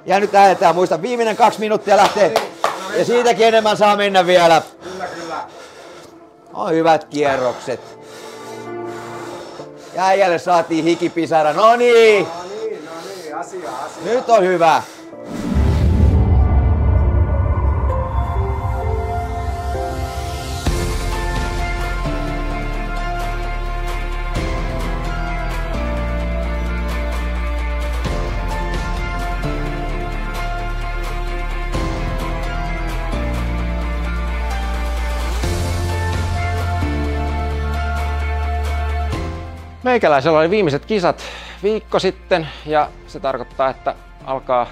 Ja nyt lähdetään, muista, viimeinen 2 minuuttia lähtee. Ja siitäkin enemmän saa mennä vielä. Kyllä. On hyvät kierrokset. Ja äijälle saatiin hikipisara. No niin, Asia. nyt on hyvä. Meikäläisellä oli viimeiset kisat viikko sitten ja se tarkoittaa, että alkaa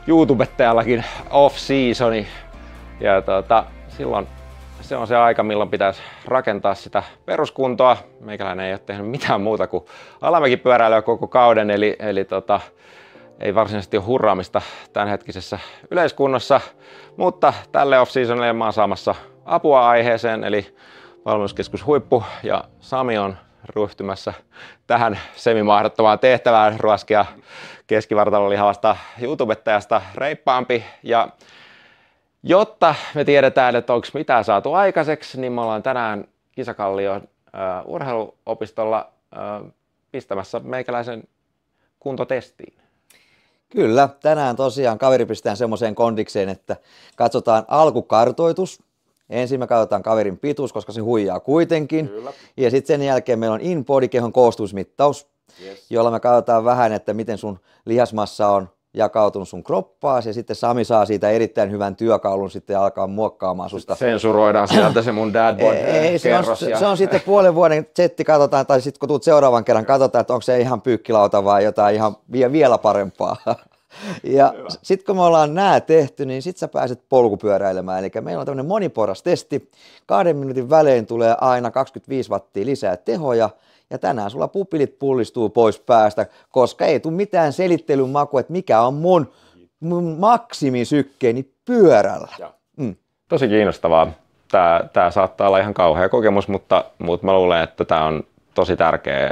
YouTubettajallakin off-seasoni. Ja silloin se on se aika, milloin pitäisi rakentaa sitä peruskuntoa. Meikäläinen ei ole tehnyt mitään muuta kuin alamäkipyöräilyä koko kauden, eli ei varsinaisesti ole hurraamista tämänhetkisessä yleiskunnossa. Mutta tälle off-seasonille mä oon saamassa apua aiheeseen, eli Valmennuskeskus Huippu ja Sami on ryhtymässä tähän semimahdottomaan tehtävään ruoskia keskivartalolihavasta YouTubettajasta reippaampi. Ja jotta me tiedetään, että onko mitään saatu aikaiseksi, niin me ollaan tänään Kisakallion urheiluopistolla pistämässä meikäläisen kuntotestiin. Kyllä, tänään tosiaan kaveri pistetään semmoiseen kondikseen, että katsotaan alkukartoitus. Ensin me katsotaan kaverin pituus, koska se huijaa kuitenkin. Kyllä. Ja sitten sen jälkeen meillä on in-body kehon koostumusmittaus, jolla me katsotaan vähän, että miten sun lihasmassa on jakautunut sun kroppaasi. Ja sitten Sami saa siitä erittäin hyvän työkalun sitten alkaa muokkaamaan susta. Sensuroidaan sieltä se mun dad bod kerros. Se on sitten puolen vuoden setti, katsotaan, tai sitten kun tulet seuraavan kerran, katsotaan, että onko se ihan pyykkilauta vai jotain ihan vielä parempaa. Ja sitten kun me ollaan nää tehty, niin sit sä pääset polkupyöräilemään. Eli meillä on tämmöinen moniporras testi. 2 minuutin välein tulee aina 25 wattia lisää tehoja. Ja tänään sulla pupilit pullistuu pois päästä, koska ei tule mitään selittelyn makua, että mikä on mun maksimisykkeeni pyörällä. Tosi kiinnostavaa. Tää saattaa olla ihan kauhea kokemus, mutta mä luulen, että tää on tosi tärkeä.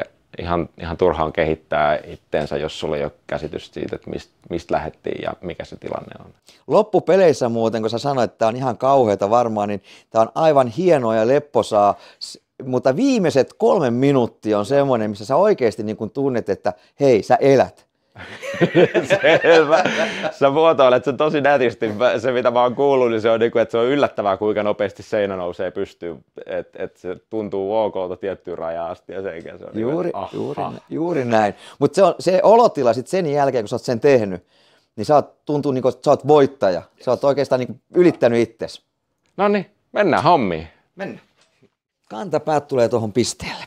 Ihan turhaan kehittää itteensä, jos sulla ei ole käsitys siitä, että mistä lähdettiin ja mikä se tilanne on. Loppupeleissä muuten, kun sä sanoit, että tämä on ihan kauheata varmaan, niin tämä on aivan hienoa ja lepposaa, mutta viimeiset 3 minuuttia on semmoinen, missä sä oikeasti niin kun tunnet, että hei, sä elät. Selvä. Sä muotoilet sen tosi nätisti. Se mitä mä oon kuullut, niin se on, että se on yllättävää, kuinka nopeasti seinä nousee pystyyn. Että se tuntuu okolta tiettyyn rajaan asti ja sen se on juuri näin. Mutta se olotila sit sen jälkeen, kun sä oot sen tehnyt, niin tuntuu niin kuin, että sä oot voittaja. Sä oot oikeastaan niin kuin ylittänyt itsesi. No niin, mennään hommiin. Mennään. Kantapäät tulee tuohon pisteelle.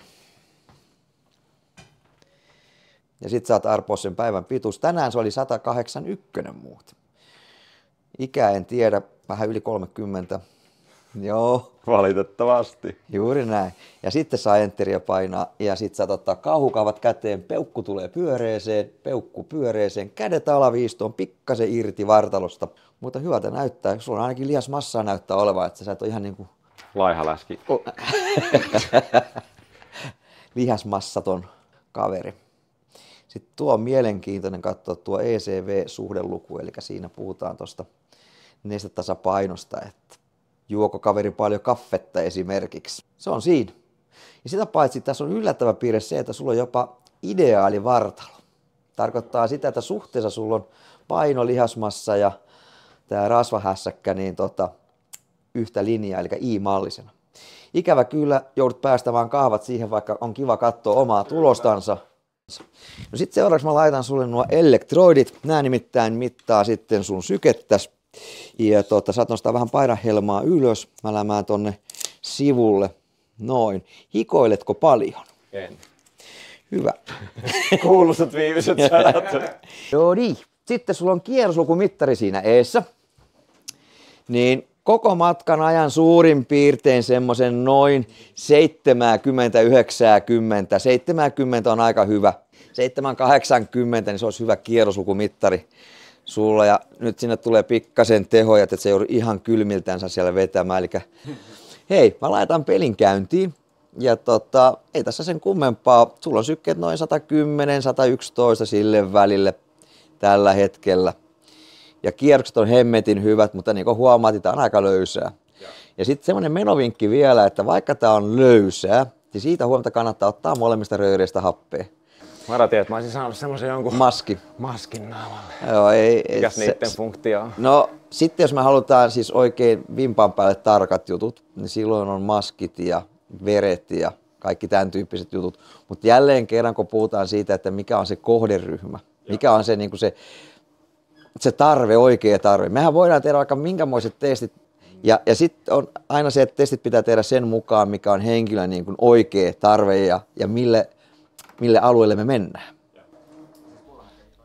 Ja sit saat arpoa sen päivän pituus. Tänään se oli 181 muut. Ikä en tiedä, vähän yli 30. Joo. Valitettavasti. Juuri näin. Ja sitten saa enteriä painaa ja sit saat ottaa kauhukavat käteen. Peukku tulee pyöreeseen. Kädet alaviistoon, pikkasen irti vartalosta. Mutta hyvältä näyttää. Sulla on ainakin lihasmassaa näyttää olevan, että sä et ole ihan niinku laihaläski. Lihasmassaton kaveri. Sitten tuo on mielenkiintoinen katsoa tuo ECV-suhdeluku, eli siinä puhutaan tuosta nestetasapainosta, että juoko kaveri paljon kaffetta esimerkiksi. Se on siinä. Ja sitä paitsi tässä on yllättävä piirre se, että sulla on jopa ideaali vartalo. Tarkoittaa sitä, että suhteessa sulla on paino, lihasmassa ja tämä rasvahässäkkä niin yhtä linjaa, eli I-mallisena. Ikävä kyllä joudut päästämään kahvat siihen, vaikka on kiva katsoa omaa tulostansa. No sitten seuraavaksi mä laitan sulle nuo elektroidit. Nämä nimittäin mittaa sitten sun sykettäs. Ja saat nostaa vähän pairahelmaa ylös. Mä lämään tonne sivulle. Noin. Hikoiletko paljon? En. Hyvä. Kuuluisat viimeiset sanat. Joo niin. Sitten sulla on kierroslukumittari siinä eessä. Niin koko matkan ajan suurin piirtein semmoisen noin 70-90. 70 on aika hyvä. 780, niin se olisi hyvä kierroslukumittari sulla. Ja nyt sinne tulee pikkasen tehoja, että se joudu ihan kylmiltänsä siellä vetämään. Eli hei, mä laitan pelin käyntiin. Ja ei tässä sen kummempaa. Sulla on sykkeet noin 110, 111 sille välille tällä hetkellä. ja kierrokset on hemmetin hyvät, mutta niin kuin huomaat, tämä on aika löysää. Ja sitten semmoinen menovinkki vielä, että vaikka tämä on löysää, niin siitä huomenta kannattaa ottaa molemmista röyreistä happea. Mä odotin, että mä olisin saanut semmoisen jonkun maskin naamalle. Joo, mikäs niiden funktio on? No sitten jos me halutaan siis oikein vimpan päälle tarkat jutut, niin silloin on maskit ja veret ja kaikki tämän tyyppiset jutut. Mutta jälleen kerran, kun puhutaan siitä, että mikä on se kohderyhmä, mikä on se, niin kuin se tarve, oikea tarve. Mehän voidaan tehdä vaikka minkämoiset testit. Ja sitten on aina se, että testit pitää tehdä sen mukaan, mikä on henkilön niin kuin oikea tarve ja mille alueelle me mennään.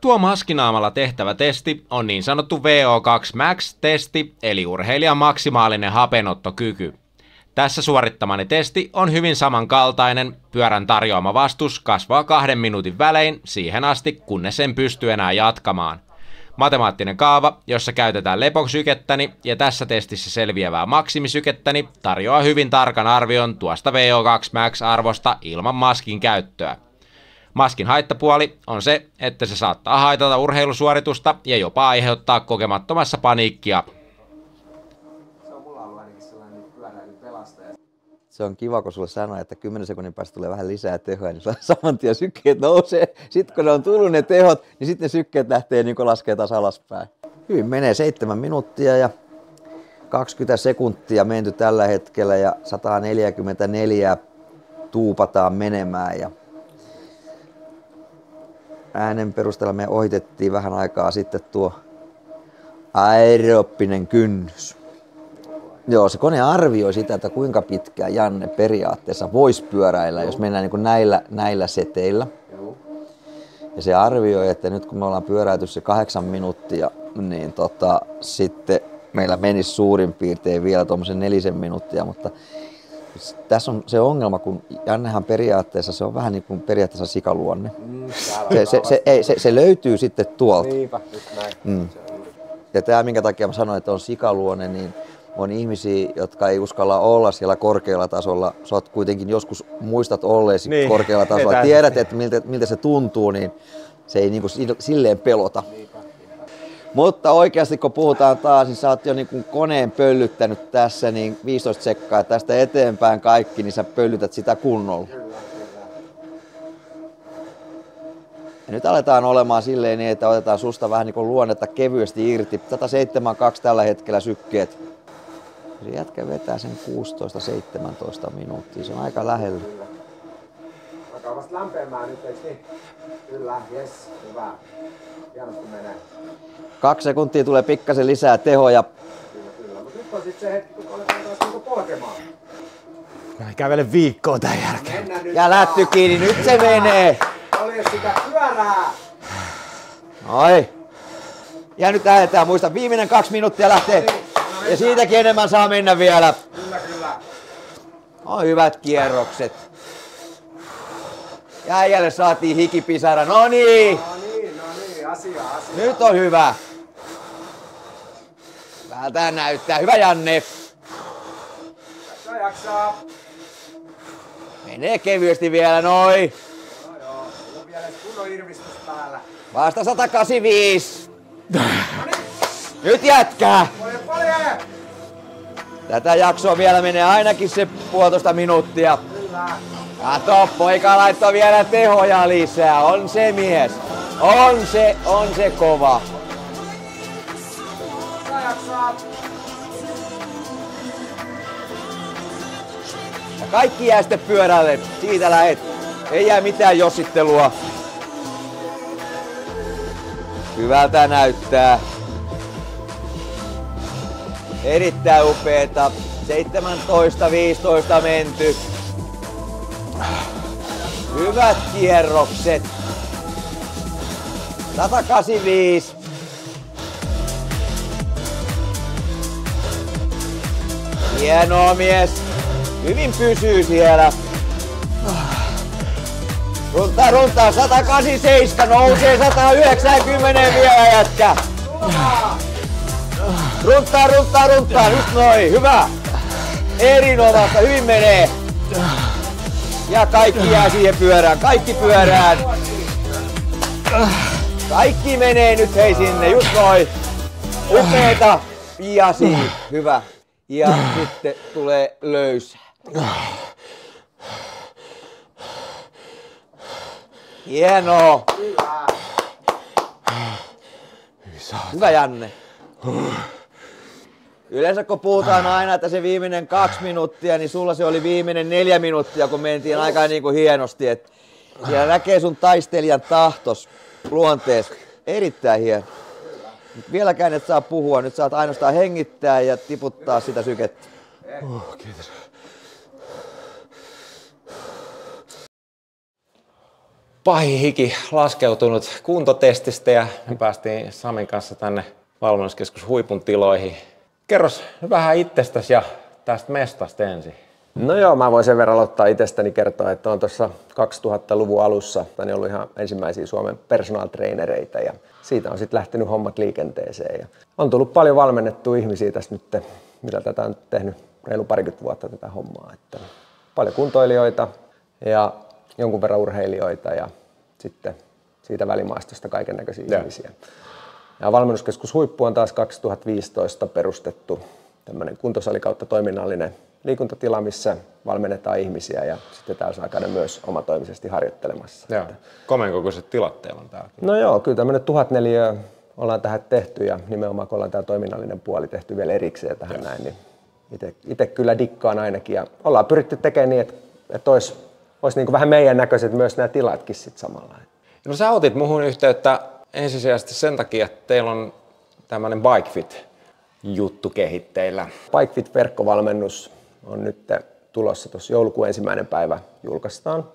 Tuo maskinaamalla tehtävä testi on niin sanottu VO2 Max-testi, eli urheilijan maksimaalinen hapenottokyky. Tässä suorittamani testi on hyvin samankaltainen, pyörän tarjoama vastus kasvaa 2 minuutin välein siihen asti, kunnes sen pystyy enää jatkamaan. Matemaattinen kaava, jossa käytetään leposykettäni ja tässä testissä selviävää maksimisykettäni, tarjoaa hyvin tarkan arvion tuosta VO2 Max-arvosta ilman maskin käyttöä. Maskin haittapuoli on se, että se saattaa haitata urheilusuoritusta ja jopa aiheuttaa kokemattomassa paniikkia. Se on mulla ollut ainakin sellainen pyöräilypelastaja. Se on kiva, kun sulle sanoo, että 10 sekunnin päästä tulee vähän lisää tehoja, niin saman tien sykkeet nousee. Sitten kun ne on tullut ne tehot, niin sitten ne sykkeet lähtee niin laskee taas alaspäin. Hyvin menee 7 minuuttia ja 20 sekuntia menty tällä hetkellä ja 144 tuupataan menemään. Ja äänen perusteella me ohitettiin vähän aikaa sitten tuo aerooppinen kynnys. Joo, se kone arvioi sitä, että kuinka pitkään Janne periaatteessa voisi pyöräillä, jos mennään niin kuin näillä seteillä. Ja se arvioi, että nyt kun me ollaan pyöräyty se 8 minuuttia, niin sitten meillä menisi suurin piirtein vielä tuommoisen 4 minuuttia, mutta tässä on se ongelma, kun Jannehan periaatteessa, se on vähän niin kuin periaatteessa sikaluonne. Se löytyy sitten tuolta. Niinpä, just näin. Ja tämä, minkä takia mä sanoin, että on sikaluonne, niin on ihmisiä, jotka ei uskalla olla siellä korkealla tasolla. Sä oot kuitenkin joskus muistat olleesi niin, korkealla tasolla. Tiedät, että miltä se tuntuu, niin se ei niin kuin silleen pelota. Mutta oikeasti kun puhutaan taas, niin sä oot jo niin kuin koneen pöllyttänyt tässä niin 15 sekkaa. Tästä eteenpäin kaikki, niin sä pöllytät sitä kunnolla. Ja nyt aletaan olemaan silleen niin, että otetaan susta vähän niin kuin luonnetta kevyesti irti. 172 tällä hetkellä sykkeet. Se jätkä vetää sen 16-17 minuuttia, se on aika lähellä. Alkaa vasta lämpeämään nyt, eikö niin? Kyllä, jes, hyvä. Hienosti menee. 2 sekuntia tulee pikkasen lisää tehoja. Kyllä, mutta nyt on sitten se hetki, kun aletaan taas niinku polkemaan. Mä kävelen viikkoa tän jälkeen. Ja lätty kiinni, nyt se menee! Olje sitä pyörää! Oi. Ja nyt lähdetään, muista, viimeinen 2 minuuttia lähtee. Ja siitäkin enemmän saa mennä vielä. Kyllä. On hyvät kierrokset. Ja äijälle saatiin hikipisara. No niin, asia. nyt on hyvä. Vältään näyttää. Hyvä Janne. Jaksaa. Menee kevyesti vielä, noin. Joo. Mulla on vielä kunnon irvistys päällä. Vasta 185. Nyt jätkää. Polje! Tätä jaksoa vielä menee ainakin se 1,5 minuuttia. Kyllä. Kato, poika laittoi vielä tehoja lisää. On se mies. On se kova. Jaksaa. Ja kaikki jää sitten pyörälle. Siitä lähet. Ei jää mitään jossittelua. Hyvältä näyttää. Erittäin upeeta. 17-15 menty. Hyvät kierrokset. 185. Hienoa mies. Hyvin pysyy siellä. Runtaa 187, nousee 190 vielä jätkä. Runtaa, just noin, hyvä. Erinomaista, hyvin menee. Ja kaikki jää siihen pyörään, kaikki pyörään. Kaikki menee nyt hei sinne, just noin. Upeeta! Piasi, hyvä. Ja sitten tulee löysä. Hienoa! Hyvä Janne. Yleensä kun puhutaan aina, että se viimeinen 2 minuuttia, niin sulla se oli viimeinen 4 minuuttia, kun mentiin aika niin kuin hienosti. Et siellä näkee sun taistelijan tahtos, luontees. Erittäin hieno. Vieläkään et saa puhua, nyt saat ainoastaan hengittää ja tiputtaa sitä sykettä. Kiitos. Pahin hiki laskeutunut kuntotestistä ja me päästiin Samin kanssa tänne valmennuskeskus Huipun tiloihin. Kerros vähän itsestäsi ja tästä mestasta ensin. No joo, mä voin sen verran aloittaa itsestäni kertoa, että on tuossa 2000-luvun alussa ollut ihan ensimmäisiä Suomen personal trainereita ja siitä on sitten lähtenyt hommat liikenteeseen. Ja on tullut paljon valmennettua ihmisiä tässä nyt, mitä tätä on tehnyt reilu parikymmentä vuotta tätä hommaa. Että paljon kuntoilijoita ja jonkun verran urheilijoita ja sitten siitä välimaastosta kaikennäköisiä ihmisiä. Ja valmennuskeskus Huippu on taas 2015 perustettu tämmöinen kuntosali kautta toiminnallinen liikuntatila, missä valmennetaan ihmisiä ja sitten täällä saa käydä myös omatoimisesti harjoittelemassa. Joo. Komeen kokoiset tilat teillä on täällä. No joo, kyllä tämmöinen 1000 neliöä ollaan tähän tehty ja nimenomaan kun ollaan tämä toiminnallinen puoli tehty vielä erikseen tähän näin, niin itse kyllä dikkaan ainakin ja ollaan pyritty tekemään niin, että olisi niin kuin vähän meidän näköiset myös nämä tilatkin sitten samalla. No sä otit muhun yhteyttä ensisijaisesti sen takia, että teillä on tämmöinen BikeFit-juttu kehitteillä. BikeFit-verkkovalmennus on nyt tulossa tuossa joulukuun 1. päivä julkaistaan.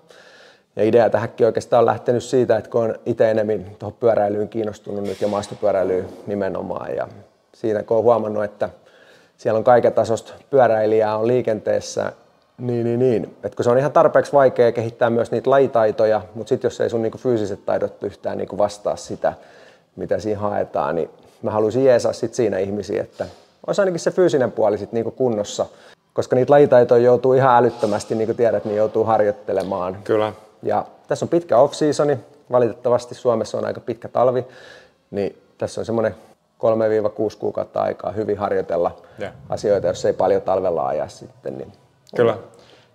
Ja idea tähänkin oikeastaan on lähtenyt siitä, että kun on itse enemmän tuohon pyöräilyyn kiinnostunut nyt ja maastopyöräilyyn nimenomaan. Ja siinä kun on huomannut, että siellä on kaiken tasosta pyöräilijää on liikenteessä, että kun se on ihan tarpeeksi vaikea kehittää myös niitä lajitaitoja, mutta sitten jos ei sun niinku fyysiset taidot yhtään niinku vastaa sitä, mitä siinä haetaan, niin mä haluaisin jeesaa sit siinä ihmisiä, että olisi ainakin se fyysinen puoli sit niinku kunnossa, koska niitä lajitaitoja joutuu ihan älyttömästi, niin kuin tiedät, niin joutuu harjoittelemaan. Kyllä. Ja tässä on pitkä off-seasoni, valitettavasti Suomessa on aika pitkä talvi, niin tässä on semmoinen 3-6 kuukautta aikaa hyvin harjoitella asioita, jos ei paljon talvella ajaa sitten. Niin kyllä.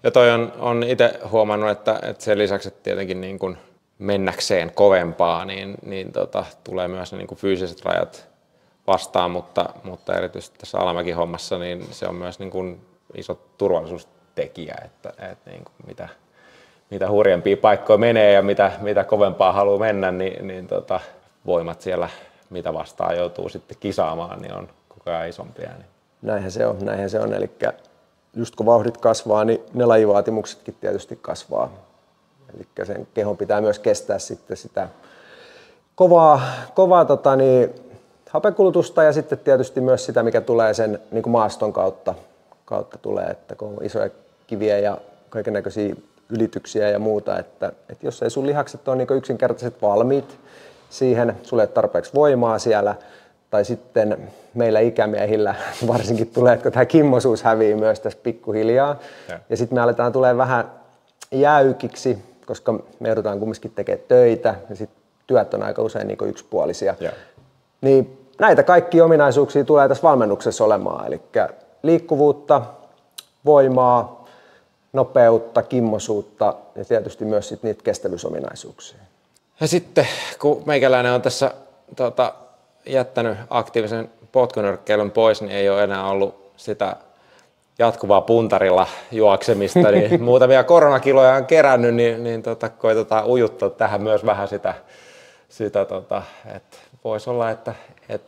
Ja toi on itse huomannut, että sen lisäksi, että tietenkin niin kuin mennäkseen kovempaa, niin tulee myös niin kuin fyysiset rajat vastaan, mutta erityisesti tässä alamäkihommassa niin se on myös niin kuin iso turvallisuustekijä, että niin kuin mitä hurjempia paikkoja menee ja mitä kovempaa haluaa mennä, niin voimat siellä, mitä vastaan joutuu sitten kisaamaan, niin on koko ajan isompia. Niin. Näinhän se on. Eli just kun vauhdit kasvaa, niin ne lajivaatimuksetkin tietysti kasvaa. Eli sen kehon pitää myös kestää sitten sitä kovaa hapenkulutusta ja sitten tietysti myös sitä, mikä tulee sen niin kuin maaston kautta tulee, että kun on isoja kiviä ja kaikennäköisiä ylityksiä ja muuta, että jos ei sun lihakset ole niin yksinkertaiset valmiit siihen, sulle ei ole tarpeeksi voimaa siellä, tai sitten meillä ikämiehillä varsinkin tulee, että tämä kimmosuus hävii myös tässä pikkuhiljaa, ja sitten me aletaan tulee vähän jäykiksi, koska me joudutaan kumminkin tekemään töitä, ja sitten työt on aika usein niin yksipuolisia. Niin näitä kaikkia ominaisuuksia tulee tässä valmennuksessa olemaan, eli liikkuvuutta, voimaa, nopeutta, kimmosuutta ja tietysti myös sit niitä kestävyysominaisuuksia. Ja sitten kun meikäläinen on tässä jättänyt aktiivisen potkunyrkkeilyn pois, niin ei ole enää ollut sitä jatkuvaa puntarilla juoksemista, niin muutamia koronakiloja on kerännyt, niin koitetaan ujuttaa tähän myös vähän sitä että voisi olla, että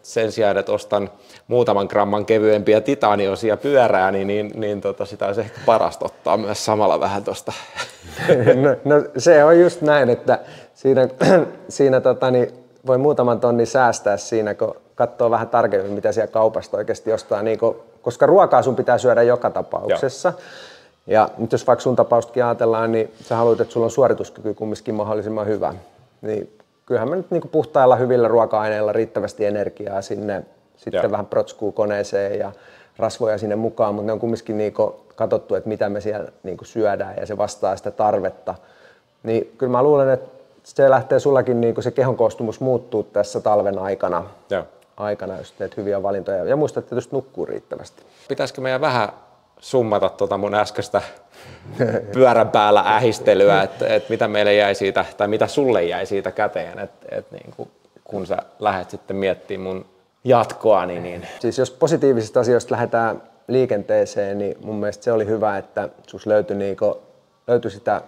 sen sijaan, että ostan muutaman gramman kevyempiä titanioosia pyörää, niin sitä olisi ehkä parasta ottaa myös samalla vähän tuosta. No se on just näin, että siinä voi muutaman tonnin säästää siinä, kun katsoo vähän tarkemmin, mitä siellä kaupasta oikeasti ostaa, koska ruokaa sun pitää syödä joka tapauksessa. Ja nyt jos vaikka sun tapaustakin ajatellaan, niin sä haluat, että sulla on suorituskyky kumminkin mahdollisimman hyvä. Niin kyllähän me nyt puhtailla hyvillä ruoka-aineilla riittävästi energiaa sinne, sitten vähän protskuu koneeseen ja rasvoja sinne mukaan, mutta ne on kumminkin katsottu, että mitä me siellä syödään ja se vastaa sitä tarvetta. Niin kyllä mä luulen, että se lähtee sullakin se kehon koostumus muuttuu tässä talven aikana. aikana, jos teet hyviä valintoja. Ja muista tietysti nukkuu riittävästi. Pitäisikö meidän vähän summata mun äskeistä pyörän päällä ähistelyä, että mitä meille jäi siitä, tai mitä sulle jäi siitä käteen, että niin kun sä lähdet sitten miettimään mun jatkoa, niin... Siis jos positiivisista asioista lähdetään liikenteeseen, niin mun mielestä se oli hyvä, että sus löytyi sitä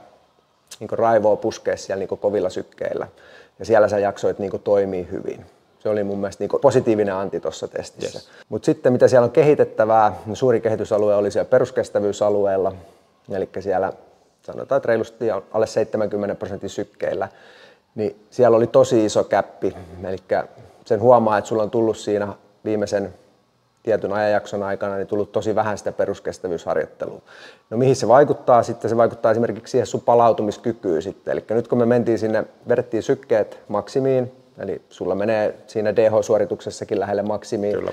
raivoa puskea siellä kovilla sykkeillä. Ja siellä sä jaksoit toimia hyvin. Se oli mun mielestä positiivinen anti tuossa testissä. Yes. Mutta sitten mitä siellä on kehitettävää, niin suuri kehitysalue oli siellä peruskestävyysalueella. Eli siellä sanotaan, että reilusti alle 70% sykkeillä. Niin siellä oli tosi iso käppi. Eli sen huomaa, että sulla on tullut siinä viimeisen tietyn ajanjakson aikana niin tullut tosi vähän sitä peruskestävyysharjoittelua. No mihin se vaikuttaa sitten? Se vaikuttaa esimerkiksi siihen sun palautumiskykyyn sitten. Eli nyt kun me mentiin sinne, vedettiin sykkeet maksimiin, eli sulla menee siinä DH-suorituksessakin lähelle maksimiin. Kyllä.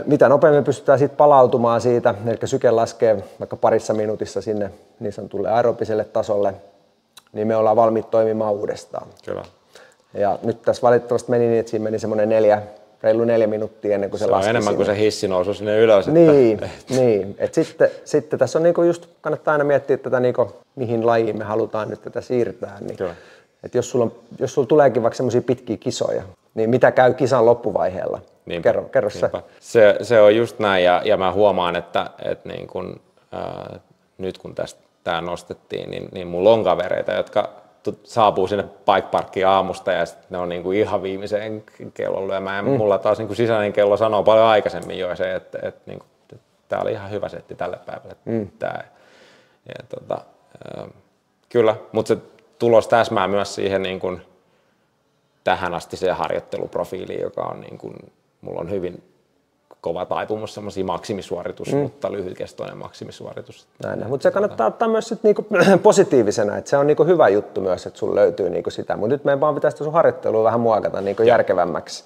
Mitä nopeammin pystytään sitten palautumaan siitä, eli syke laskee vaikka parissa minuutissa sinne niin sanotulle aerobiselle tasolle, niin me ollaan valmiit toimimaan uudestaan. Kyllä. Ja nyt tässä valitettavasti meni niin, että siinä meni semmoinen reilu 4 minuuttia ennen kuin se laski. Se on enemmän sinne. kuin se hissi nousu sinne ylös. Niin. Et sitten tässä on just kannattaa aina miettiä tätä, mihin lajiin me halutaan nyt tätä siirtää. Niin, et jos sulla tuleekin vaikka semmoisia pitkiä kisoja, niin mitä käy kisan loppuvaiheella? Niinpä, kerro se on just näin ja mä huomaan, että niin kun, nyt kun tämä nostettiin, niin mulla on kavereita, jotka saapuu sinne bike parkkiin aamusta ja sitten ne on niinku ihan viimeiseen kellon lyömään. Mulla taas niinku sisäinen kello sanoo paljon aikaisemmin jo se, että niinku, tää oli ihan hyvä setti tälle päivälle. Kyllä, mutta se tulos täsmää myös siihen niinku, tähän asti se harjoitteluprofiiliin, joka on niinku, mulla on hyvin kova taipumus semmoisia maksimisuoritus, mutta lyhytkestoinen maksimisuoritus. Näin, mutta se kannattaa ottaa myös sit niinku positiivisena, että se on niinku hyvä juttu myös, että sulla löytyy niinku sitä. Mutta nyt meidän vaan pitäisi sun harjoittelua vähän muokata niinku järkevämmäksi,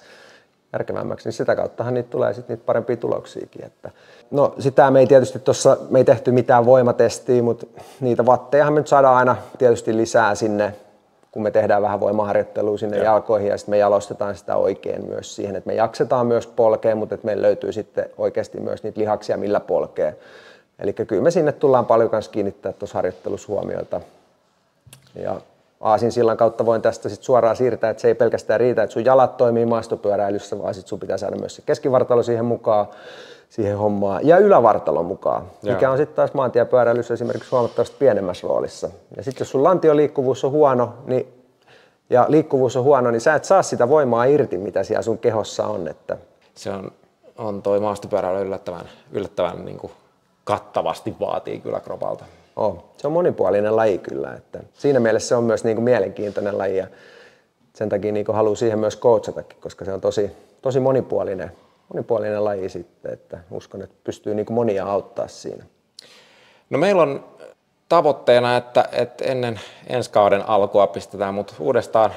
niin sitä kauttahan niitä tulee sit niitä parempia tuloksiakin. Että. No sitä me ei tietysti tuossa, me ei tehty mitään voimatestiä, mutta niitä wattejahan me nyt saadaan aina tietysti lisää sinne, kun me tehdään vähän voimaharjoittelua sinne jalkoihin ja sitten me jalostetaan sitä oikein myös siihen, että me jaksetaan myös polkea, mutta että meillä löytyy sitten oikeasti myös niitä lihaksia, millä polkee. Eli kyllä me sinne tullaan paljon kanssa kiinnittää tuossa harjoittelussa huomiota. Ja aasinsillan kautta voin tästä sitten suoraan siirtää, että se ei pelkästään riitä, että sun jalat toimii maastopyöräilyssä, vaan sitten sun pitää saada myös se keskivartalo siihen mukaan, siihen hommaan, ja ylävartalon mukaan, mikä on sitten taas maantiepyöräilyssä esimerkiksi huomattavasti pienemmässä roolissa. Ja sitten jos sun lantioliikkuvuus on huono, niin sä et saa sitä voimaa irti, mitä siellä sun kehossa on. Että. Se on toi maastopyöräily yllättävän niin kuin kattavasti vaatii kyllä kropalta. Se on monipuolinen laji kyllä. Että siinä mielessä se on myös niin kuin mielenkiintoinen laji ja sen takia niin kuin haluan siihen myös coachatakin, koska se on tosi monipuolinen laji sitten, että uskon, että pystyy niin kuin monia auttaa siinä. No meillä on tavoitteena, että ennen ensi kauden alkua pistetään mut uudestaan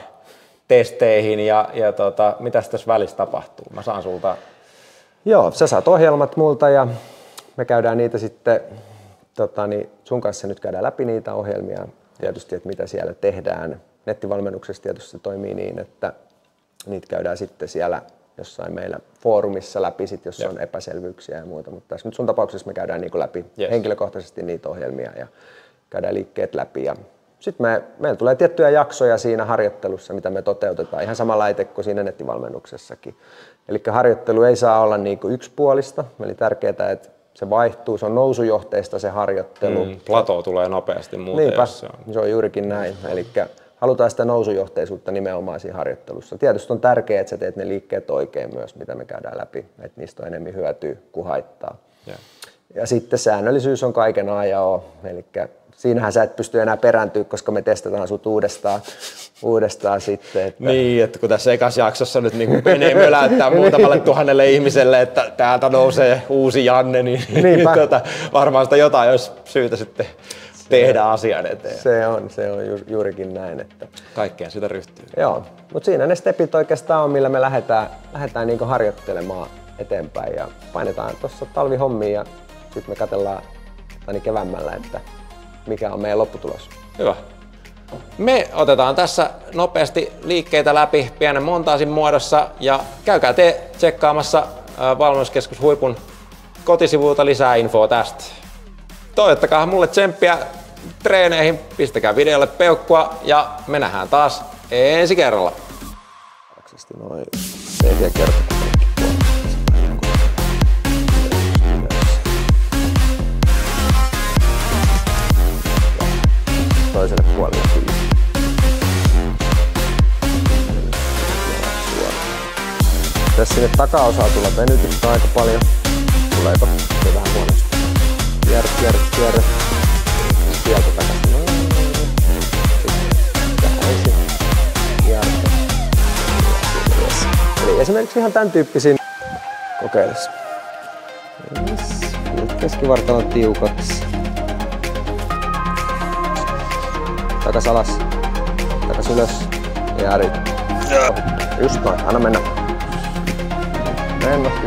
testeihin ja mitäs tässä välissä tapahtuu? Mä saan sulta... Joo, sä saat ohjelmat multa ja me käydään niitä sitten, sun kanssa nyt käydään läpi niitä ohjelmia tietysti, että mitä siellä tehdään. Nettivalmennuksessa tietysti se toimii niin, että niitä käydään sitten siellä jossain meillä foorumissa läpi, sit, jos on epäselvyyksiä ja muuta, mutta tässä nyt sun tapauksessa me käydään niin läpi henkilökohtaisesti niitä ohjelmia ja käydään liikkeet läpi. Sitten meillä tulee tiettyjä jaksoja siinä harjoittelussa, mitä me toteutetaan, ihan samalla kuin siinä nettivalmennuksessakin. Eli harjoittelu ei saa olla niin kuin yksipuolista, eli tärkeää, että se vaihtuu, se on nousujohteista se harjoittelu. Plato tulee nopeasti muuten. Niinpä, se on juurikin näin. Eli halutaan sitä nousujohteisuutta nimenomaan siinä harjoittelussa. Tietysti on tärkeää, että sä teet ne liikkeet oikein myös, mitä me käydään läpi, että niistä on enemmän hyötyä kuin haittaa. Ja sitten säännöllisyys on kaiken A ja O, eli siinähän sä et pysty enää perääntyä, koska me testataan sut uudestaan sitten. Että... Niin, että kun tässä ekassa jaksossa nyt niin menee möläyttää muutamalle 1000 ihmiselle, että täältä nousee uusi Janne, niin varmaan sitä jotain olisi syytä sitten tehdä asian eteen. Se on juurikin näin. Että... Kaikkeen sitä ryhtyy. Joo, mutta siinä ne stepit oikeastaan on, millä me lähdetään niin kuin harjoittelemaan eteenpäin ja painetaan tuossa talvihommiin ja sitten me katsellaan keväämmällä, että mikä on meidän lopputulos. Hyvä. Me otetaan tässä nopeasti liikkeitä läpi pienen montaasin muodossa ja käykää te tsekkaamassa Valmennuskeskus Huipun kotisivuilta lisää infoa tästä. Toivottakaa mulle tsemppiä treeneihin, pistäkää videolle peukkua ja me nähdään taas ensi kerralla. Noin 4 kertaa. Toiselle puolelle 5. Tässä sinne takaosaan tulee venytystä aika paljon. Tuleeko se vähän huonosti? Kierre. Sieltä takaisin. Eli esimerkiksi ihan tämän tyyppisiin kokeilisi. Keskivartalon tiukaksi. Takas alas. Takas ylös. Ja just noin. Anna mennä. Rennosti.